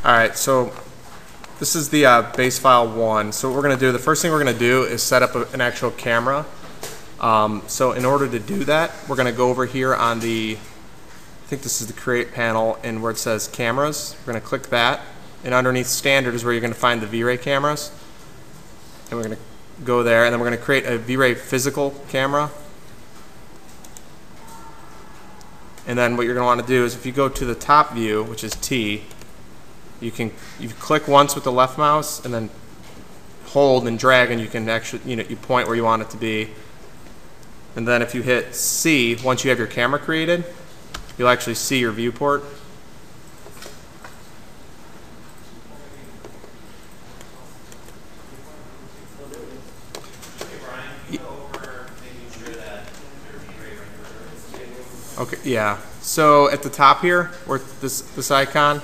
Alright, so this is the base file 1. So what we're going to do, the first thing we're going to do is set up an actual camera. So in order to do that, we're going to go over here on the, I think this is the create panel, and where it says cameras, we're going to click that. And underneath standard is where you're going to find the Vray cameras. And we're going to go there, and then we're going to create a Vray physical camera. And then what you're going to want to do is if you go to the top view, which is T, you click once with the left mouse and then hold and drag, and you can actually, you point where you want it to be. And then if you hit C, once you have your camera created, you'll actually see your viewport. Okay, yeah. So at the top here, where this icon,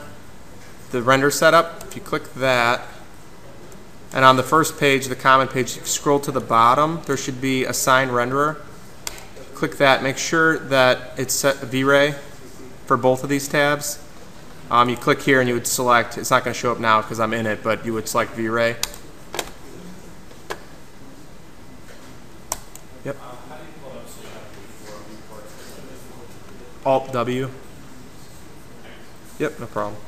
the render setup, if you click that, and on the first page, the comment page, scroll to the bottom, there should be assign renderer. Click that. Make sure that it's set Vray for both of these tabs. You click here and you would select, it's not going to show up now because I'm in it, but you would select Vray. Yep. Alt W. Yep, no problem.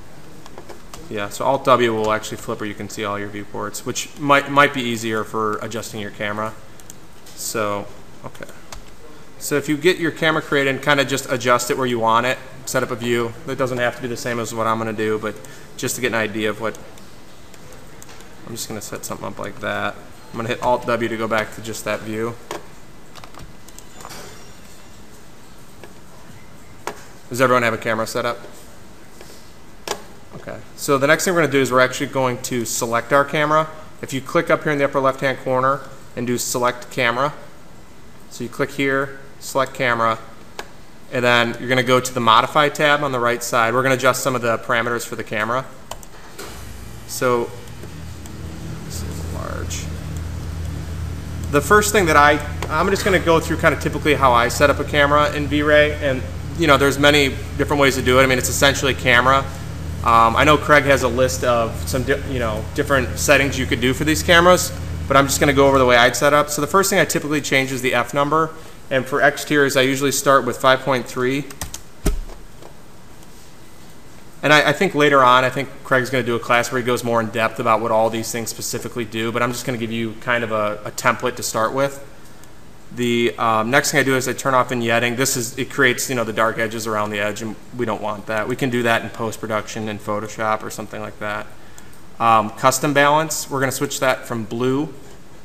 Yeah, so Alt W will actually flip where you can see all your viewports, which might be easier for adjusting your camera. So, okay. So if you get your camera created and kind of just adjust it where you want it, set up a view. It doesn't have to be the same as what I'm going to do, but just to get an idea of what, I'm just going to set something up like that. I'm going to hit Alt W to go back to just that view. Does everyone have a camera set up? Okay, so the next thing we're going to do is we're actually going to select our camera. If you click up here in the upper left-hand corner and do select camera, so you click here, select camera, and then you're going to go to the modify tab on the right side. We're going to adjust some of the parameters for the camera. So this is large. The first thing that I'm just going to go through kind of typically how I set up a camera in Vray, and there's many different ways to do it. I mean, it's essentially a camera. I know Craig has a list of some different settings you could do for these cameras, but I'm just going to go over the way I'd set up. So the first thing I typically change is the F number, and for exteriors I usually start with 5.3. And I think later on, I think Craig's going to do a class where he goes more in depth about what all these things specifically do, but I'm just going to give you kind of a template to start with. The next thing I do is I turn off vignetting. It creates the dark edges around the edge, and we don't want that. We can do that in post-production in Photoshop or something like that. Custom balance, we're going to switch that from blue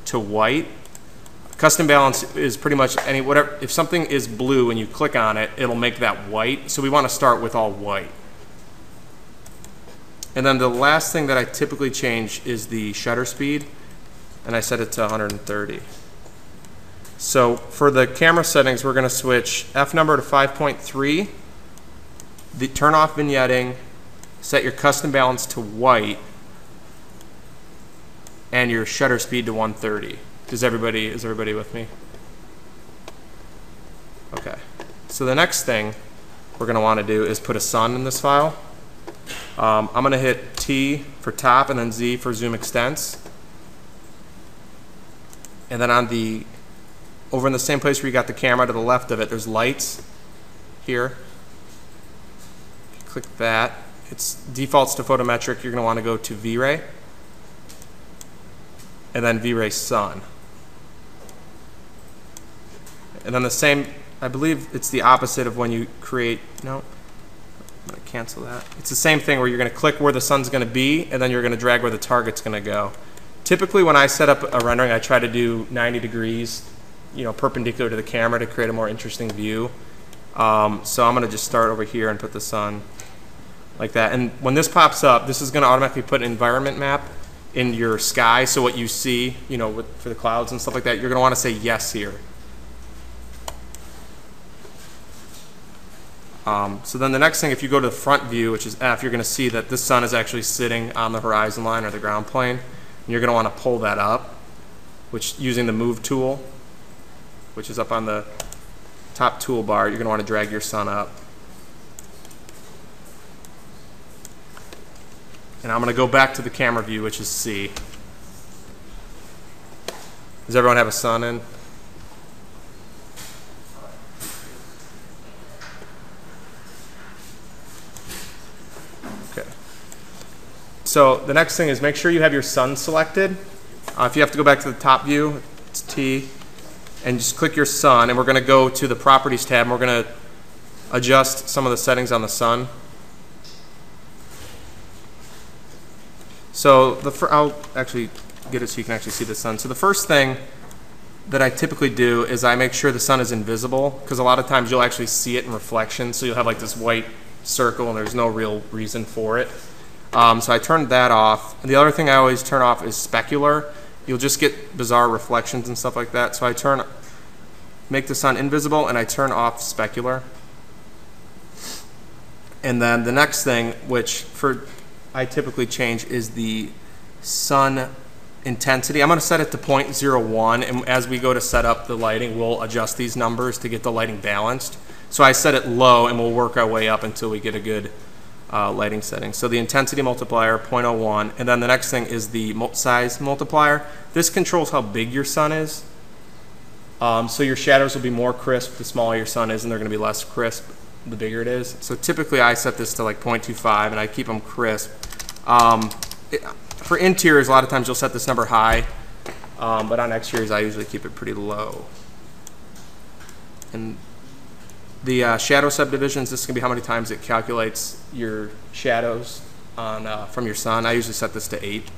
to white. Custom balance is pretty much if something is blue and you click on it, it'll make that white. So we want to start with all white. And then the last thing that I typically change is the shutter speed, and I set it to 130. So for the camera settings, we're going to switch F number to 5.3, turn off vignetting, set your custom balance to white, and your shutter speed to 130. Is everybody with me? Okay. So the next thing we're going to want to do is put a sun in this file. I'm going to hit T for top and then Z for zoom extents. And then over in the same place where you got the camera to the left of it, there's lights here. If you click that, it defaults to photometric. You're going to want to go to Vray, and then Vray Sun. And then the same, I believe it's the opposite of when you create, no, I'm going to cancel that. It's the same thing where you're going to click where the sun's going to be, and then you're going to drag where the target's going to go. Typically when I set up a rendering, I try to do 90 degrees perpendicular to the camera to create a more interesting view. So I'm going to just start over here and put the sun like that. And when this pops up, this is going to automatically put an environment map in your sky. So what you see, for the clouds and stuff like that, you're going to want to say yes here. So then the next thing, if you go to the front view, which is F, you're going to see that this sun is actually sitting on the horizon line or the ground plane. And you're going to want to pull that up, using the move tool, which is up on the top toolbar. You're going to want to drag your sun up. And I'm going to go back to the camera view, which is C. Does everyone have a sun in? Okay. So the next thing is make sure you have your sun selected. If you have to go back to the top view, it's T. And just click your sun, and we're going to go to the Properties tab, and we're going to adjust some of the settings on the sun. So I'll actually get it so you can actually see the sun. So the first thing that I typically do is I make sure the sun is invisible, because a lot of times you'll actually see it in reflection, so you'll have like this white circle and there's no real reason for it. So I turned that off. And the other thing I always turn off is specular. You'll just get bizarre reflections and stuff like that. So I make the sun invisible, and I turn off specular. And then the next thing, which I typically change, is the sun intensity. I'm going to set it to 0.01, and as we go to set up the lighting, we'll adjust these numbers to get the lighting balanced. So I set it low, and we'll work our way up until we get a good lighting setting. So the intensity multiplier, 0.01, and then the next thing is the size multiplier. This controls how big your sun is. So your shadows will be more crisp the smaller your sun is, and they're going to be less crisp the bigger it is. So typically I set this to like 0.25, and I keep them crisp. For interiors, a lot of times you'll set this number high, but on exteriors I usually keep it pretty low. And the shadow subdivisions, this is going to be how many times it calculates your shadows from your sun. I usually set this to 8.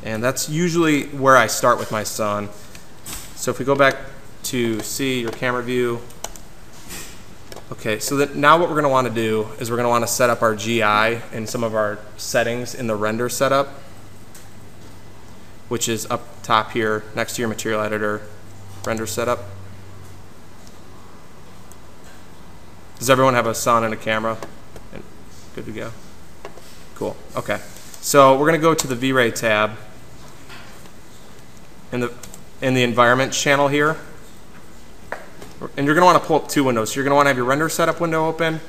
And that's usually where I start with my sun. So if we go back to see your camera view, okay, so that now what we're going to want to do is we're going to want to set up our GI and some of our settings in the render setup, which is up top here next to your material editor render setup. Does everyone have a sun and a camera? And good to go. Cool. Okay. So we're going to go to the Vray tab in the environment channel here. And you're going to want to pull up 2 windows. So you're going to want to have your render setup window open,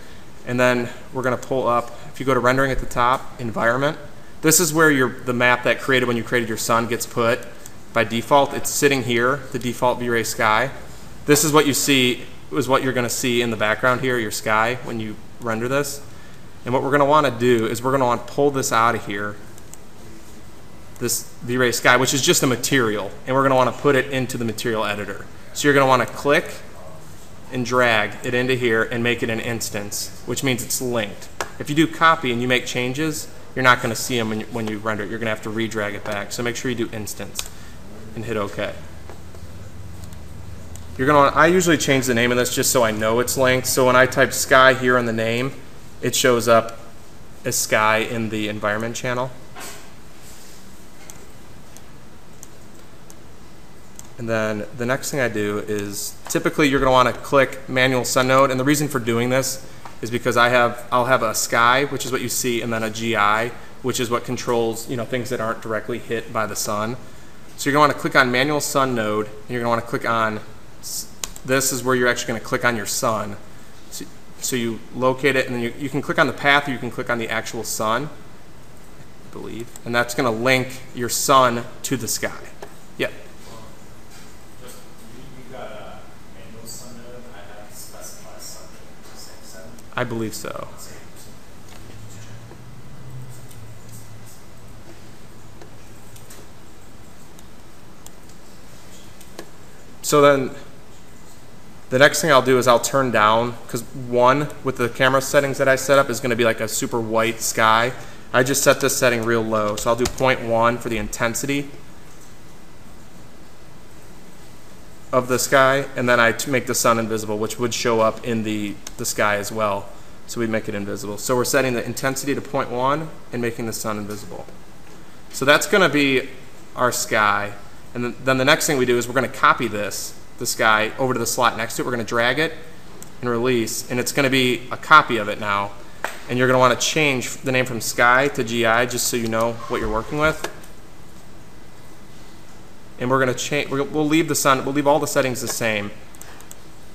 and then we're going to pull up, if you go to rendering at the top, environment. This is where the map that created when you created your sun gets put by default. It's sitting here, the default V-Ray sky. This is what you see, is what you're going to see in the background here, your sky, when you render this. And what we're going to want to do is we're going to want to pull this out of here, this V-Ray sky, which is just a material, and we're going to want to put it into the material editor. So you're going to want to click and drag it into here and make it an instance, which means it's linked. If you do copy and you make changes, you're not going to see them when you render it. You're going to have to re-drag it back. So make sure you do instance and hit OK. You're going to. I usually change the name of this just so I know it's linked. So when I type sky here in the name, it shows up as sky in the environment channel. And then the next thing I do is typically you're going to want to click manual sun node, and the reason for doing this is because I'll have a sky, which is what you see, and then a GI, which is what controls things that aren't directly hit by the sun. So you're going to want to click on manual sun node, and you're going to want to click on this is where you're actually going to click on your sun. So you locate it, and then you can click on the path, or you can click on the actual sun, I believe, and that's going to link your sun to the sky. Yep. I believe so. So then the next thing I'll do is I'll turn down, because 1 with the camera settings that I set up is going to be like a super white sky. I just set this setting real low. So I'll do 0.1 for the intensity of the sky, and then I make the sun invisible, which would show up in the sky as well. So we make it invisible. So we're setting the intensity to 0.1 and making the sun invisible. So that's going to be our sky. And then the next thing we do is we're going to copy the sky, over to the slot next to it. We're going to drag it and release, and it's going to be a copy of it now. And you're going to want to change the name from sky to GI just so you know what you're working with. And we're going to change. We'll leave the sun. We'll leave all the settings the same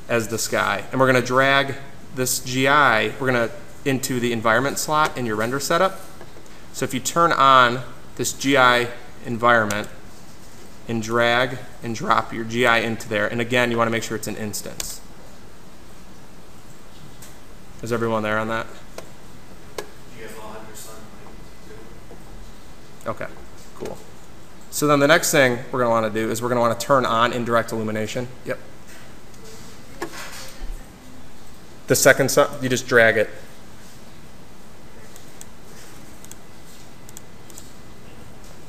as the sky. And we're going to drag this GI. We're going to into the environment slot in your render setup. So if you turn on this GI environment and drag and drop your GI into there, and again, you want to make sure it's an instance. Is everyone there on that? You guys all have your sun too? Okay, cool. So then the next thing we're going to want to do is we're going to want to turn on indirect illumination. Yep. The second, you just drag it.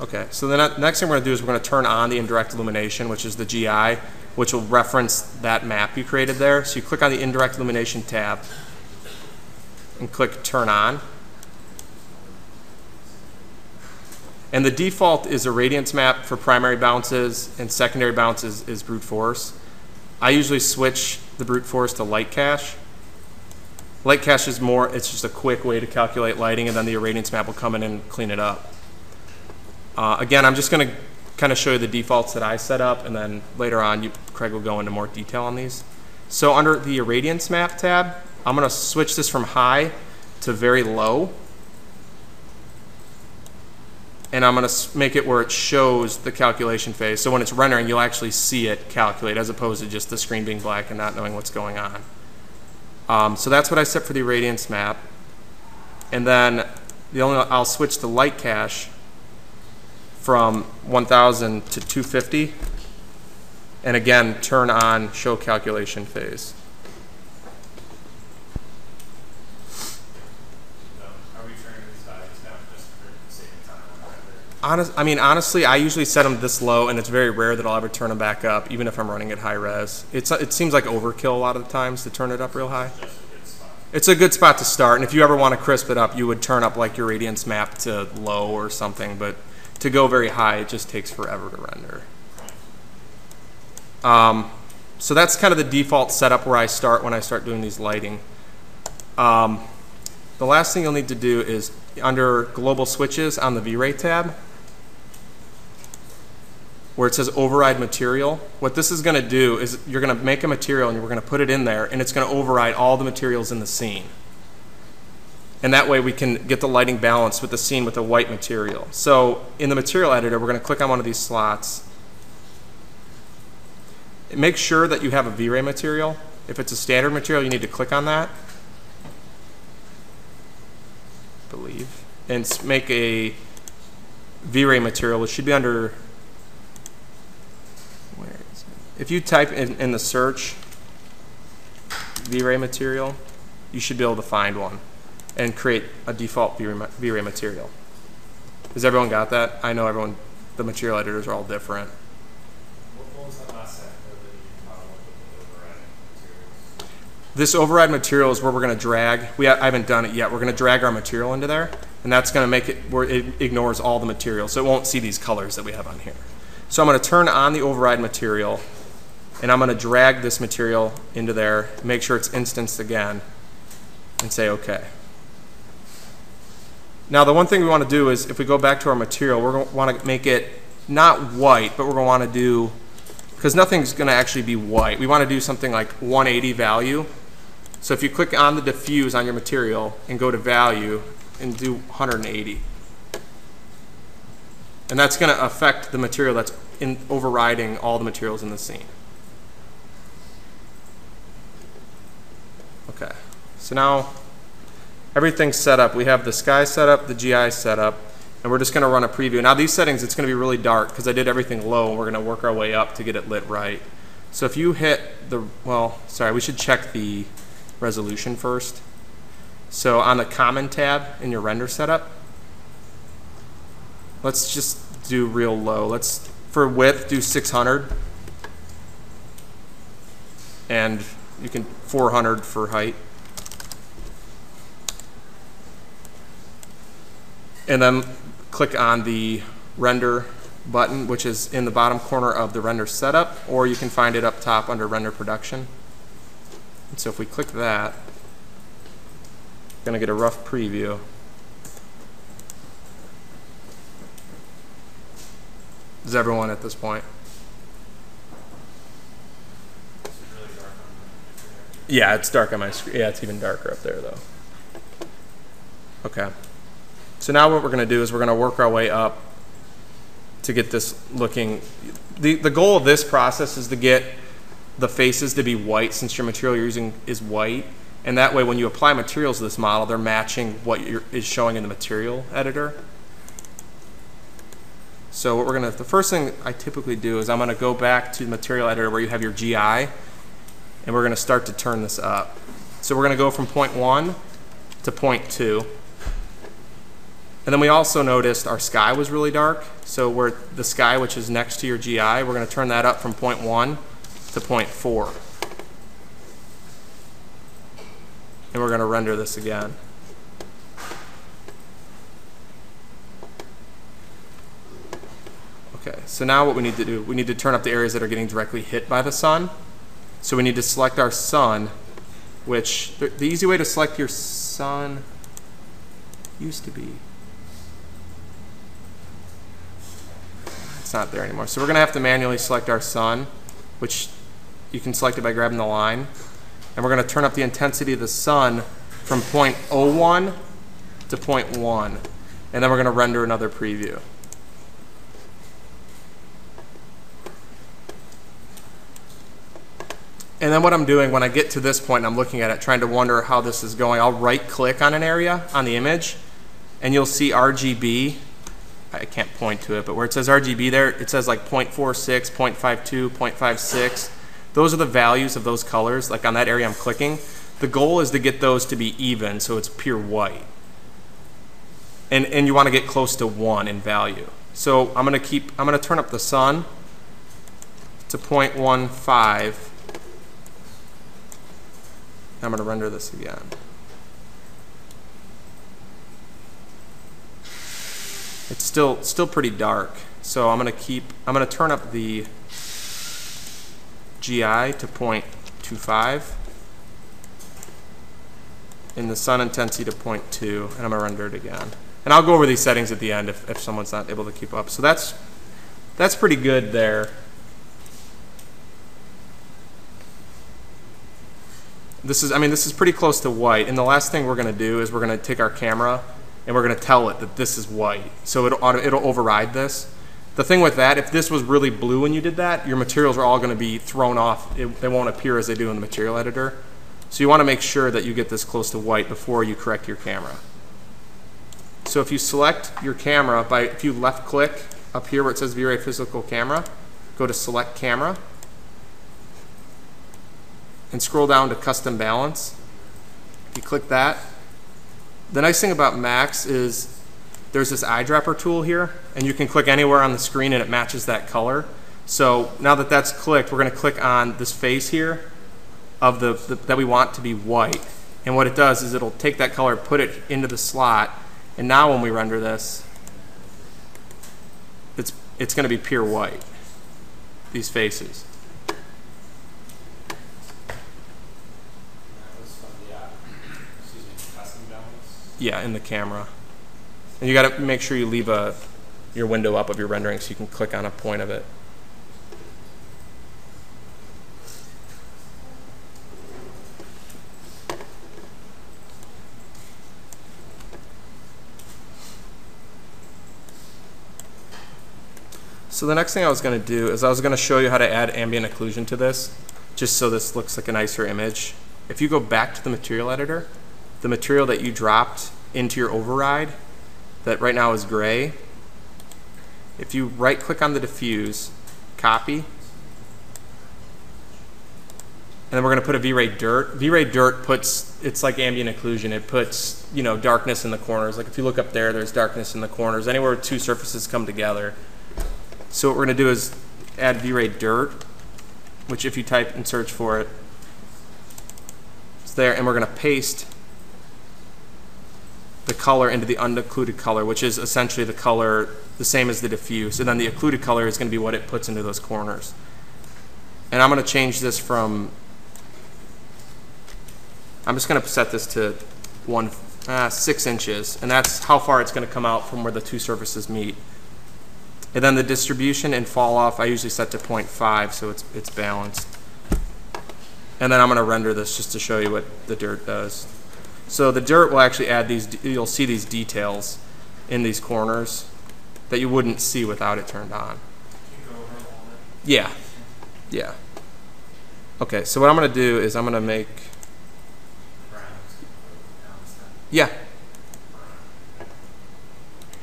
Okay, so the next thing we're going to do is we're going to turn on the indirect illumination, which is the GI, which will reference that map you created there. So you click on the indirect illumination tab and click turn on. And the default is a radiance map for primary bounces, and secondary bounces is brute force. I usually switch the brute force to light cache. Light cache is more, it's just a quick way to calculate lighting, and then the irradiance map will come in and clean it up. Again, I'm just going to kind of show you the defaults that I set up, and then later on, Craig will go into more detail on these. So under the irradiance map tab, I'm going to switch this from high to very low. And I'm going to make it where it shows the calculation phase. So when it's rendering, you'll actually see it calculate as opposed to just the screen being black and not knowing what's going on. So that's what I set for the irradiance map. And then I'll switch the light cache from 1000 to 250. And again, turn on show calculation phase. Honestly, I usually set them this low, and it's very rare that I'll ever turn them back up, even if I'm running at high res. It seems like overkill a lot of the times to turn it up real high. It's a good spot to start, and if you ever want to crisp it up, you would turn up like your radiance map to low or something, but to go very high, it just takes forever to render. So that's kind of the default setup where I start when I start doing these lighting. The last thing you'll need to do is under global switches on the Vray tab, where it says override material. What this is going to do is you're going to make a material and we're going to put it in there, and it's going to override all the materials in the scene. And that way we can get the lighting balanced with the scene with a white material. So in the material editor, we're going to click on one of these slots. Make sure that you have a V-Ray material. If it's a standard material, you need to click on that, I believe, and make a V-Ray material, which should be under, where is it? If you type in the search V-Ray material, you should be able to find one and create a default V-Ray material. Has everyone got that? I know everyone, the material editors are all different. What was the last sector that you talked about with the override materials? This override material is where we're going to drag. I haven't done it yet. We're going to drag our material into there, and that's going to make it where it ignores all the material, so it won't see these colors that we have on here. So I'm going to turn on the override material, and I'm going to drag this material into there, make sure it's instanced again, and say OK. Now the one thing we want to do is, if we go back to our material, we're going to want to make it not white, but we're going to want to do, because nothing's going to actually be white, we want to do something like 180 value. So if you click on the diffuse on your material and go to value and do 180. And that's going to affect the material that's overriding all the materials in the scene. Okay, so now everything's set up. We have the sky set up, the GI set up, and we're just going to run a preview. Now these settings, it's going to be really dark because I did everything low, and we're going to work our way up to get it lit right. So if you hit the, well, sorry, we should check the resolution first. So on the common tab in your render setup, let's just do real low. Let's, for width, do 600. And you can 400 for height. And then click on the render button, which is in the bottom corner of the render setup, or you can find it up top under render production. And so if we click that, we're going to get a rough preview. Is everyone at this point? This is really dark on the Yeah, it's dark on my screen. Yeah, it's even darker up there though. Okay. So now what we're going to do is we're going to work our way up to get this looking. The goal of this process is to get the faces to be white, since your material you're using is white. And that way when you apply materials to this model, they're matching what is showing in the material editor. So what the first thing I typically do is I'm going to go back to the material editor where you have your GI, and we're going to start to turn this up. So we're going to go from 0.1 to 0.2. And then we also noticed our sky was really dark. So where the sky, which is next to your GI, we're going to turn that up from 0.1 to 0.4. And we're going to render this again. Okay, so now what we need to do, we need to turn up the areas that are getting directly hit by the sun. So we need to select our sun, which the easy way to select your sun used to be. It's not there anymore. So we're going to have to manually select our sun, which you can select it by grabbing the line. And we're going to turn up the intensity of the sun from 0.01 to 0.1. And then we're going to render another preview. And then what I'm doing when I get to this point and I'm looking at it, trying to wonder how this is going, I'll right click on an area on the image and you'll see RGB. I can't point to it, but where it says RGB there, it says like 0.46, 0.52, 0.56. Those are the values of those colors. Like on that area I'm clicking. The goal is to get those to be even so it's pure white. And you want to get close to 1 in value. So I'm going to turn up the sun to 0.15. I'm going to render this again. It's still pretty dark. So I'm going to turn up the GI to 0.25 and the sun intensity to 0.2, and I'm going to render it again. And I'll go over these settings at the end if someone's not able to keep up. So that's pretty good there. This is pretty close to white. And the last thing we're going to do is we're going to take our camera and we're going to tell it that this is white. So it'll override this. The thing with that, if this was really blue when you did that, your materials are all going to be thrown off. They won't appear as they do in the material editor. So you want to make sure that you get this close to white before you correct your camera. So if you select your camera if you left click up here where it says Vray Physical Camera, go to Select Camera and scroll down to Custom Balance. You click that. The nice thing about Max is there's this eyedropper tool here, and you can click anywhere on the screen and it matches that color. So now that that's clicked, we're going to click on this face here of that we want to be white. And what it does is it'll take that color, put it into the slot, and now when we render this, it's going to be pure white, these faces. Yeah, in the camera. And you got to make sure you leave your window up of your rendering so you can click on a point of it. So the next thing I was going to do is I was going to show you how to add ambient occlusion to this, just so this looks like a nicer image. If you go back to the material editor, the material that you dropped into your override, that right now is gray, if you right click on the diffuse, copy, and then we're going to put a V-Ray Dirt. V-Ray Dirt it's like ambient occlusion. It puts, darkness in the corners. Like if you look up there, there's darkness in the corners. Anywhere two surfaces come together. So what we're going to do is add V-Ray Dirt, which if you type and search for it, it's there, and we're going to paste the color into the unoccluded color, which is essentially the color the same as the diffuse, and then the occluded color is going to be what it puts into those corners. And I'm going to change this from, I'm just going to set this to 6 inches, and that's how far it's going to come out from where the two surfaces meet. And then the distribution and fall off I usually set to 0.5 so it's balanced. And then I'm going to render this just to show you what the dirt does. So the dirt will actually add these, you'll see these details in these corners that you wouldn't see without it turned on. Can you go over a little bit? Yeah, yeah. Okay, so what I'm gonna do is I'm gonna make, Brown, down the stem. yeah. I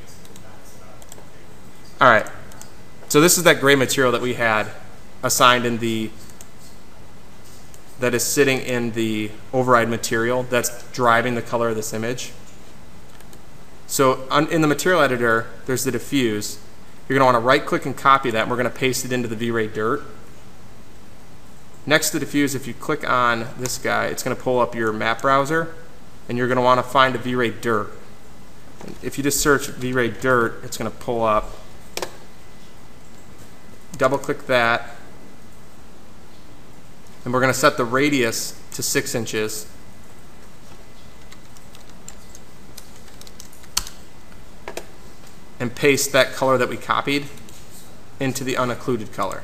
guess that's about All right. So this is that gray material that we had assigned in the, that is sitting in the override material that's driving the color of this image. So in the material editor, there's the diffuse. You're going to want to right click and copy that, and we're going to paste it into the V-Ray dirt. Next to diffuse, if you click on this guy, it's going to pull up your map browser, and you're going to want to find a V-Ray dirt. And if you just search V-Ray dirt, it's going to pull up. Double click that, and we're going to set the radius to 6 inches. And paste that color that we copied into the unoccluded color.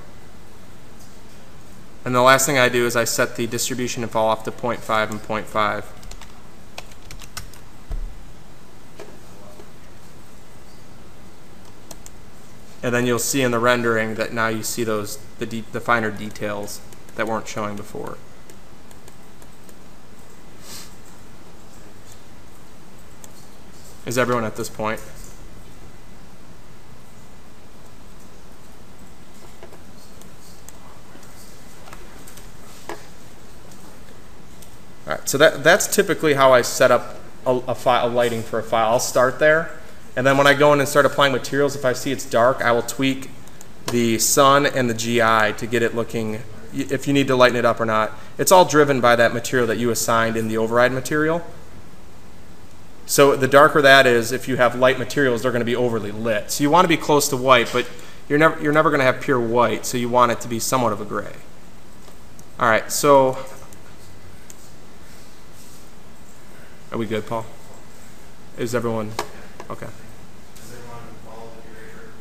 And the last thing I do is I set the distribution and fall off to 0.5 and 0.5. And then you'll see in the rendering that now you see those the finer details that weren't showing before. Is everyone at this point? All right, so that's typically how I set up a lighting for a file. I'll start there, and then when I go in and start applying materials, if I see it's dark, I will tweak the sun and the GI to get it looking, if you need to lighten it up or not. It's all driven by that material that you assigned in the override material. So the darker that is, if you have light materials, they're going to be overly lit. So you want to be close to white, but you're never going to have pure white, so you want it to be somewhat of a gray. All right, so are we good, Paul? Is everyone okay? Does everyone follow the V-Ray dirt?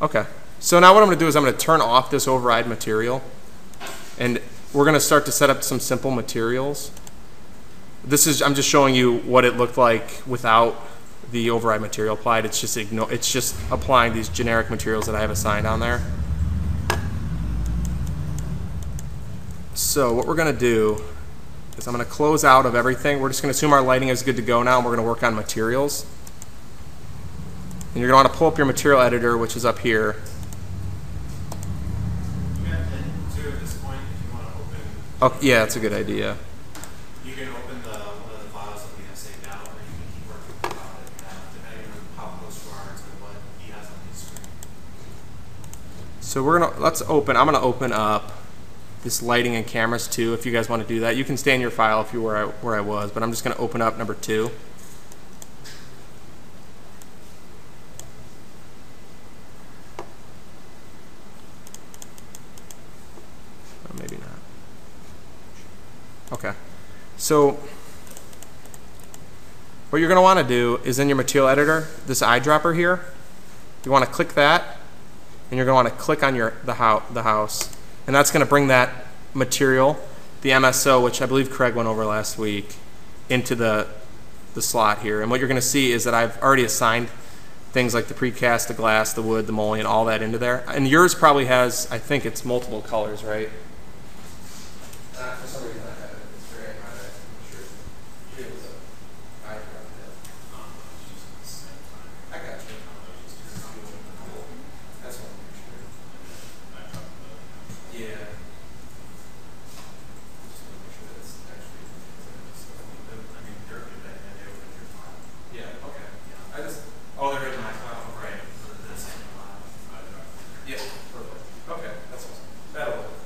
Okay. So now what I'm going to do is I'm going to turn off this override material, and we're going to start to set up some simple materials. I'm just showing you what it looked like without the override material applied. It's just applying these generic materials that I have assigned on there. So what we're going to do is I'm going to close out of everything. We're just going to assume our lighting is good to go now, and we're going to work on materials. And you're going to want to pull up your material editor, which is up here. Yeah, and too, at this point, if you want to open, Oh, yeah, that's a good idea. you can open one of the files that we have saved out, or you can keep working with the file that you have, depending on how close you are to what he has on his screen. So I'm going to open up this lighting and cameras too, if you guys want to do that. You can stay in your file if you were where I was, but I'm just going to open up number 2. Oh, maybe not. Okay. So what you're going to want to do is in your material editor, this eyedropper here, you want to click that, and you're going to want to click on the house. And that's going to bring that material, the MSO, which I believe Craig went over last week, into the slot here. And what you're going to see is that I've already assigned things like the precast, the glass, the wood, the mullion, all that into there. And yours probably has, I think it's multiple colors, right? For some reason I have it. It's very automatic. I'm sure it was a eyedropper. I got you. That's one for sure. Yeah. Just want to make sure that it's actually. I mean, Dirk did that, and they opened your file. Yeah. Okay. Oh, they're in my file. Right. The same file. Yeah. Perfect. Okay. That's awesome. That'll work.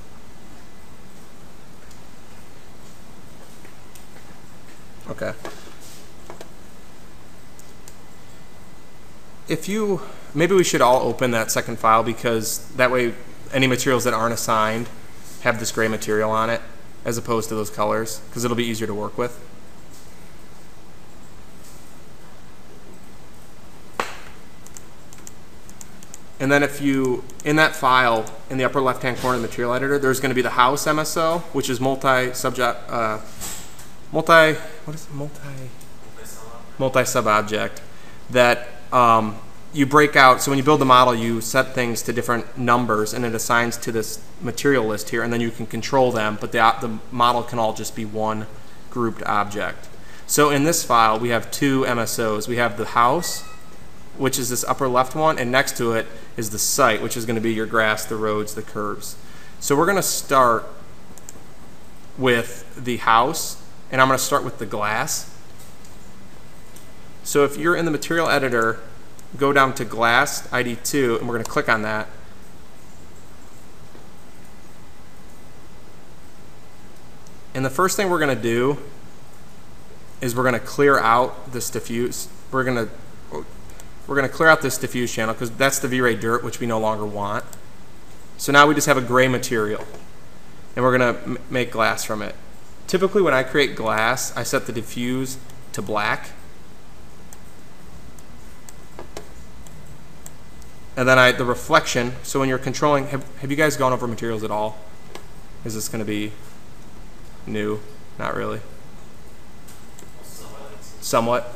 Okay. Maybe we should all open that second file, because that way any materials that aren't assigned have this gray material on it as opposed to those colors, because it'll be easier to work with. And then in that file, in the upper left-hand corner of the material editor, there's going to be the house MSO, which is multi-sub object that you break out. So when you build the model, you set things to different numbers, and it assigns to this material list here, and then you can control them, but the model can all just be one grouped object. So in this file, we have two MSOs. We have the house, which is this upper left one, and next to it is the site, which is going to be your grass, the roads, the curbs. So we're going to start with the house, and I'm going to start with the glass. So if you're in the material editor, go down to glass ID 2, and we're going to click on that. And the first thing we're going to do is we're going to clear out this diffuse. We're going to clear out this diffuse channel because that's the V-Ray dirt, which we no longer want. So now we just have a gray material, and we're going to make glass from it. Typically when I create glass, I set the diffuse to black. And then the reflection, so when you're controlling, have you guys gone over materials at all? Is this going to be new? Not really. Somewhat.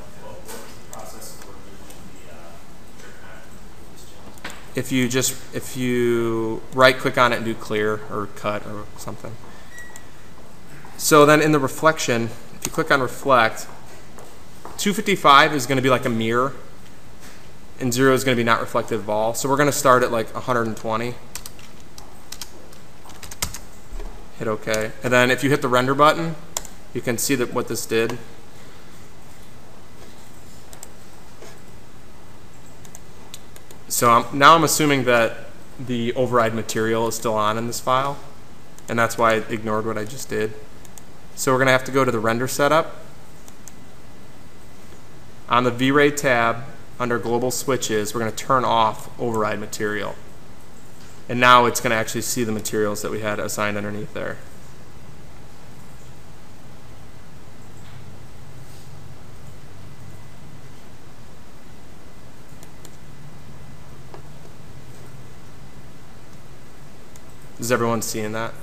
If you right click on it and do clear or cut or something. So then in the reflection, if you click on reflect, 255 is going to be like a mirror, and 0 is going to be not reflective at all. So we're going to start at like 120. Hit OK. And then if you hit the render button, you can see that what this did. So now I'm assuming that the override material is still on in this file, and that's why I ignored what I just did. So we're going to have to go to the render setup. On the V-Ray tab, under global switches, we're going to turn off override material. And now it's going to actually see the materials that we had assigned underneath there. Is everyone seeing that?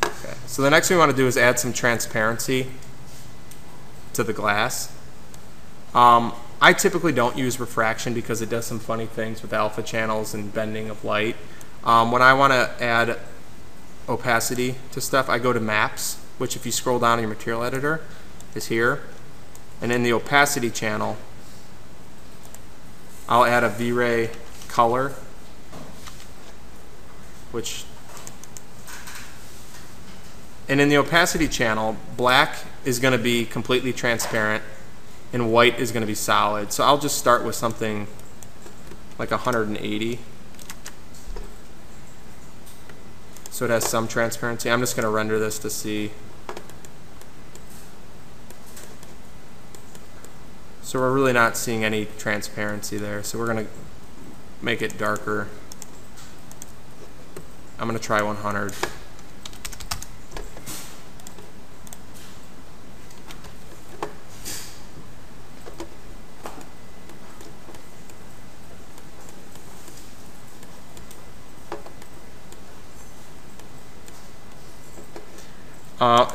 Okay. So the next thing we want to do is add some transparency to the glass. I typically don't use refraction because it does some funny things with alpha channels and bending of light. When I want to add opacity to stuff, I go to maps, which if you scroll down in your material editor is here. And in the opacity channel, I'll add a V-Ray color, and in the opacity channel, black is going to be completely transparent and white is going to be solid. So I'll just start with something like 180. So it has some transparency. I'm just going to render this to see. So we're really not seeing any transparency there. So we're going to make it darker. I'm going to try 100.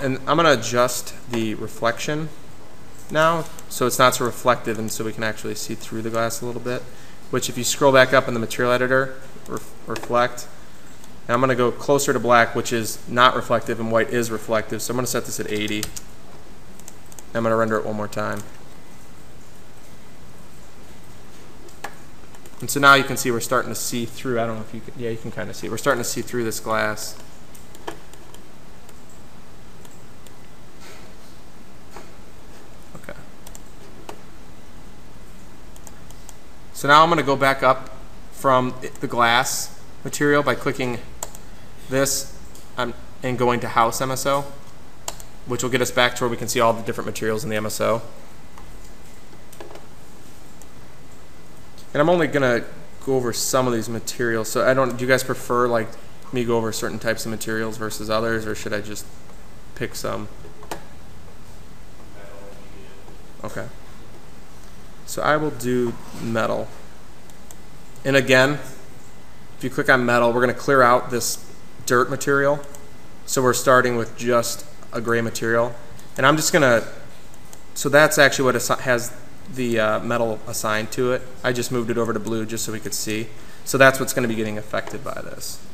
And I'm going to adjust the reflection now so it's not so reflective and so we can actually see through the glass a little bit, which if you scroll back up in the material editor, reflect, and I'm going to go closer to black, which is not reflective, and white is reflective. So I'm going to set this at 80. I'm going to render it one more time. And so now you can see we're starting to see through. I don't know if you can, yeah, you can kind of see. We're starting to see through this glass. Okay. So now I'm going to go back up from the glass material by clicking this and going to House MSO, which will get us back to where we can see all the different materials in the MSO. And I'm only going to go over some of these materials. So do you guys prefer like me go over certain types of materials versus others, or should I just pick some? Okay. So I will do metal. And again, if you click on metal, we're going to clear out this dirt material. So we're starting with just a gray material. And I'm just gonna, so that's actually what has the metal assigned to it. I just moved it over to blue just so we could see. So that's what's gonna be getting affected by this.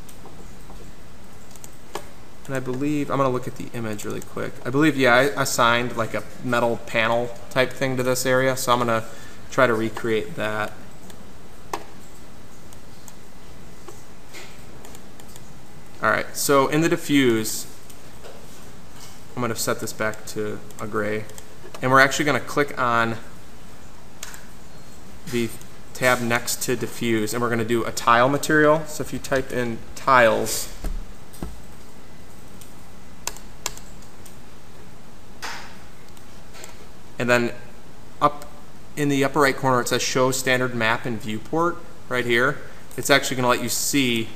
And I believe, I'm gonna look at the image really quick. I believe, yeah, I assigned like a metal panel type thing to this area, so I'm gonna try to recreate that. All right, so in the diffuse, I'm going to set this back to a gray, and we're actually going to click on the tab next to diffuse, and we're going to do a tile material. So if you type in tiles, and then up in the upper right corner it says show standard map and viewport right here. It's actually going to let you see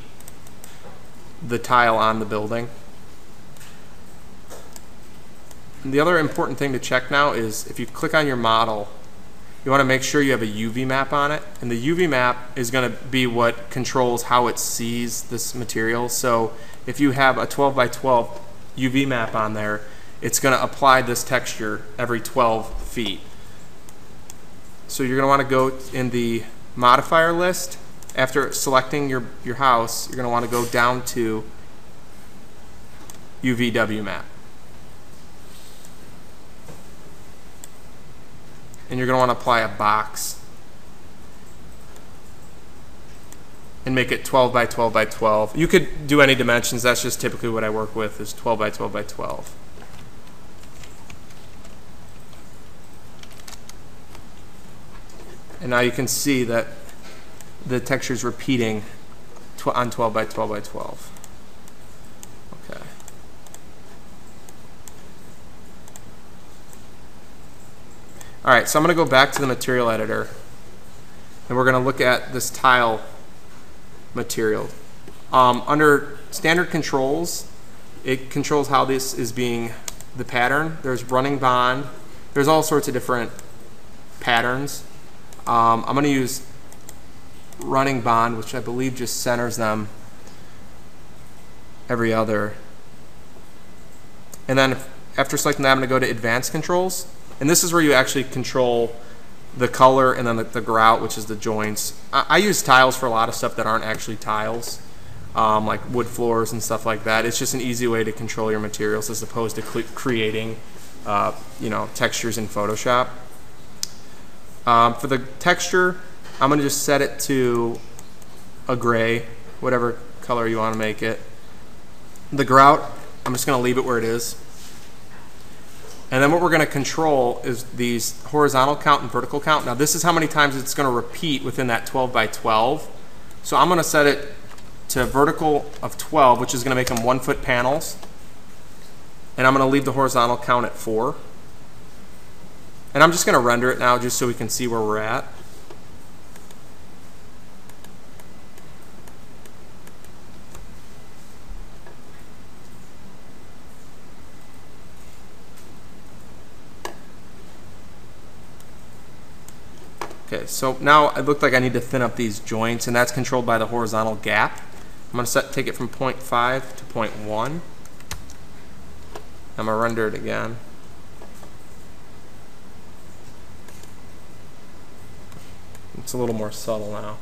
the tile on the building. And the other important thing to check now is if you click on your model, you want to make sure you have a UV map on it, and the UV map is going to be what controls how it sees this material. So if you have a 12 by 12 UV map on there, it's going to apply this texture every 12 feet. So you're going to want to go in the modifier list. After selecting your house, you're going to want to go down to UVW map. And you're going to want to apply a box and make it 12 by 12 by 12. You could do any dimensions. That's just typically what I work with, is 12 by 12 by 12. And now you can see that the texture is repeating on 12 by 12 by 12. Okay. All right, so I'm going to go back to the material editor, and we're going to look at this tile material. Under standard controls, it controls how this is being the pattern. There's running bond. There's all sorts of different patterns. I'm going to use running bond, which I believe just centers them every other. And then after selecting that, I'm going to go to advanced controls. And this is where you actually control the color and then the grout, which is the joints. I use tiles for a lot of stuff that aren't actually tiles, like wood floors and stuff like that. It's just an easy way to control your materials as opposed to creating textures in Photoshop. For the texture, I'm going to just set it to a gray, whatever color you want to make it. The grout, I'm just going to leave it where it is. And then what we're going to control is these horizontal count and vertical count. Now this is how many times it's going to repeat within that 12 by 12. So I'm going to set it to vertical of 12, which is going to make them 1 foot panels. And I'm going to leave the horizontal count at 4. And I'm just going to render it now just so we can see where we're at. Okay, so now it looked like I need to thin up these joints, and that's controlled by the horizontal gap. I'm going to take it from 0.5 to 0.1. I'm going to render it again. It's a little more subtle now.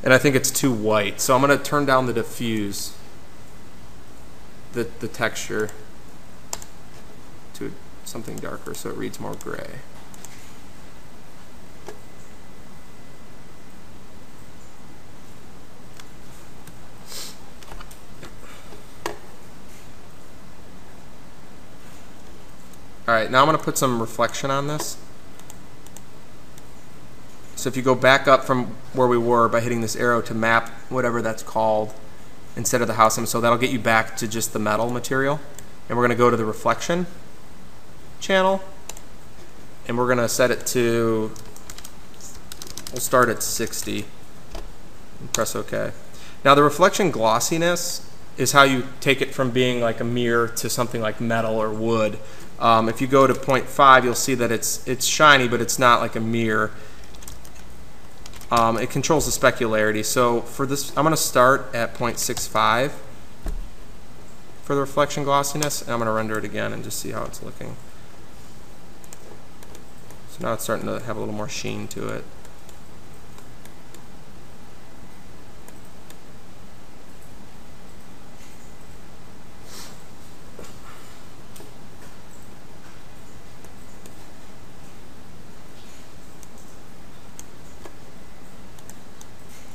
And I think it's too white, so I'm going to turn down the diffuse, the texture, to something darker so it reads more gray. All right, now I'm going to put some reflection on this. So if you go back up from where we were by hitting this arrow to map whatever that's called instead of the house, so that'll get you back to just the metal material. And we're going to go to the reflection channel, and we're going to set it to, we'll start at 60 and press OK. Now the reflection glossiness is how you take it from being like a mirror to something like metal or wood. If you go to 0.5, you'll see that it's shiny, but it's not like a mirror. It controls the specularity. So for this, I'm going to start at 0.65. for the reflection glossiness, and I'm going to render it again and just see how it's looking. So now it's starting to have a little more sheen to it.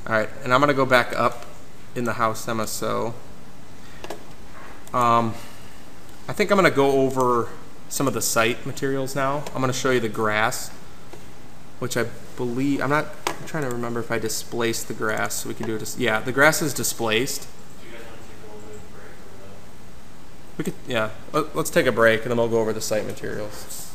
Alright, and I'm going to go back up in the house MSO. I think I'm going to go over some of the site materials now. I'm going to show you the grass, which I believe, I'm trying to remember if I displaced the grass, so we can do it. Yeah, the grass is displaced. Do you guys want to take a little bit of a break or what? We could, yeah, let's take a break and then we'll go over the site materials.